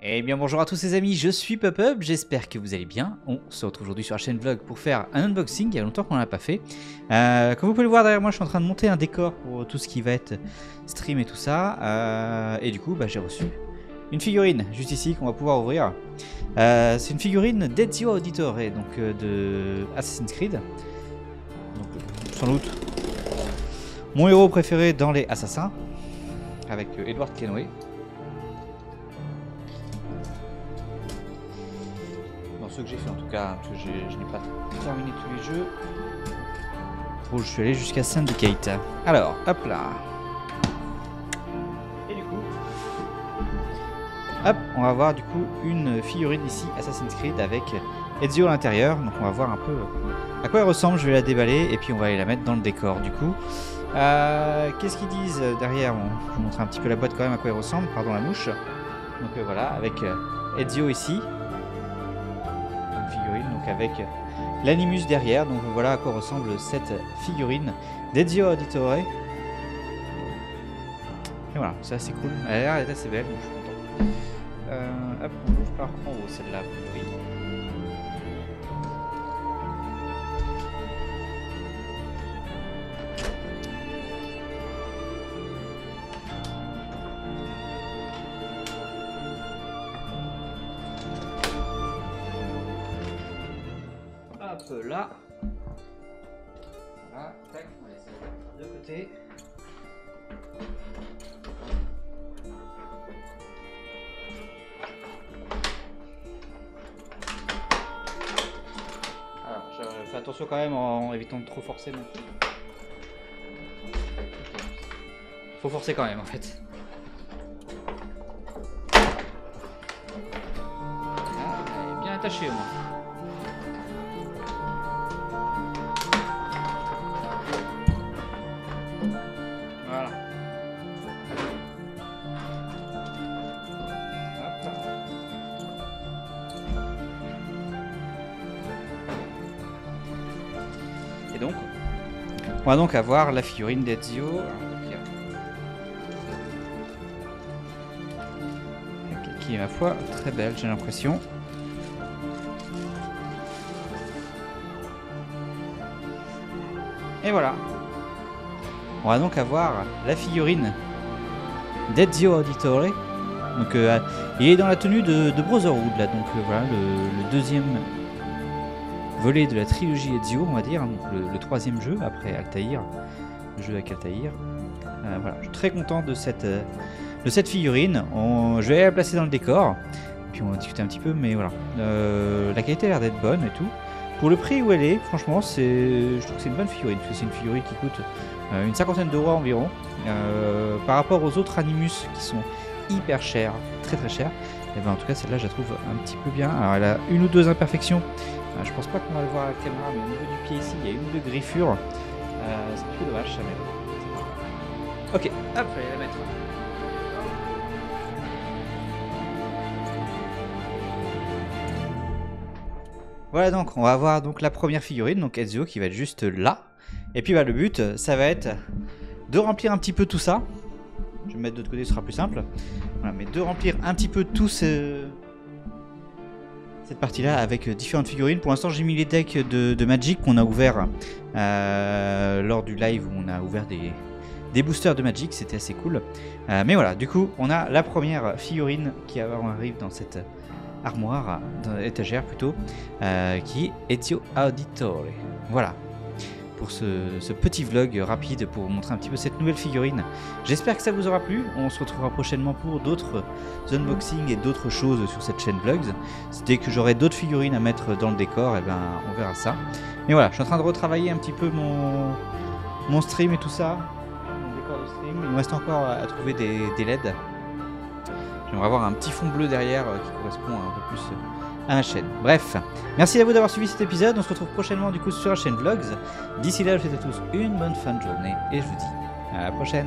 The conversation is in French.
Eh bien bonjour à tous les amis, je suis PopUp, j'espère que vous allez bien. On se retrouve aujourd'hui sur la chaîne Vlog pour faire un unboxing, il y a longtemps qu'on n'en a pas fait. Comme vous pouvez le voir derrière moi, je suis en train de monter un décor pour tout ce qui va être stream et tout ça. Et du coup, j'ai reçu une figurine juste ici qu'on va pouvoir ouvrir. C'est une figurine d'Ezio Auditore, donc de Assassin's Creed. Donc, sans doute mon héros préféré dans les assassins, avec Edward Kenway. Que j'ai fait en tout cas, parce que je n'ai pas terminé tous les jeux. Bon, je suis allé jusqu'à Syndicate. Alors, hop là. Et du coup, hop, on va voir du coup une figurine ici, Assassin's Creed, avec Ezio à l'intérieur. Donc on va voir un peu à quoi elle ressemble. Je vais la déballer et puis on va aller la mettre dans le décor du coup. Qu'est-ce qu'ils disent derrière? Bon, je vous montre un petit peu la boîte quand même à quoi elle ressemble. Pardon la mouche. Donc voilà, avec Ezio ici. Figurine, donc avec l'animus derrière, donc voilà à quoi ressemble cette figurine d'Ezio Auditore. Et voilà, c'est assez cool, elle a l'air assez belle, donc je suis content. Hop, on l'ouvre par en haut celle-là, oui. Là, voilà, tac, on va laisser de côté. Alors, je fais attention quand même en évitant de trop forcer non plus. Faut forcer quand même en fait. Là, elle est bien attachée au moins. Donc, on va donc avoir la figurine d'Ezio, qui est à la fois très belle, j'ai l'impression. Et voilà. On va donc avoir la figurine d'Ezio Auditore. Donc, il est dans la tenue de Brotherhood là, donc voilà le deuxième volet de la trilogie Ezio, on va dire, donc le troisième jeu après Altaïr, le jeu avec Altaïr. Voilà, je suis très content de cette figurine. Je vais la placer dans le décor, puis on va discuter un petit peu, mais voilà. La qualité a l'air d'être bonne et tout. Pour le prix où elle est, franchement, je trouve que c'est une bonne figurine, parce que c'est une figurine qui coûte une cinquantaine d'euros environ. Par rapport aux autres Animus qui sont hyper chers, très très chers, et ben en tout cas celle-là je la trouve un petit peu bien. Alors elle a une ou deux imperfections. Je pense pas qu'on va le voir à la caméra, mais au niveau du pied ici, il y a une ou deux griffures. C'est un petit peu dommage, ça mais ok, hop, je vais la mettre. Voilà, donc on va avoir donc la première figurine, donc Ezio qui va être juste là. Et puis le but, ça va être de remplir un petit peu tout ça. Je vais me mettre de l'autre côté, ce sera plus simple. Voilà, mais de remplir un petit peu tout cette partie-là avec différentes figurines. Pour l'instant, j'ai mis les decks de Magic qu'on a ouvert lors du live où on a ouvert des boosters de Magic. C'était assez cool. Mais voilà, du coup, on a la première figurine qui arrive dans cette armoire, dans l'étagère plutôt, qui est Ezio Auditore. Voilà. Pour ce petit vlog rapide pour vous montrer un petit peu cette nouvelle figurine. J'espère que ça vous aura plu. On se retrouvera prochainement pour d'autres unboxings et d'autres choses sur cette chaîne vlogs. Dès que j'aurai d'autres figurines à mettre dans le décor, et ben on verra ça. Mais voilà, je suis en train de retravailler un petit peu mon stream et tout ça. Mon décor de stream. Il me reste encore à trouver des LED. J'aimerais avoir un petit fond bleu derrière qui correspond un peu plus à ma chaîne. Bref, merci à vous d'avoir suivi cet épisode. On se retrouve prochainement du coup sur la chaîne Vlogs. D'ici là, je vous souhaite à tous une bonne fin de journée et je vous dis à la prochaine.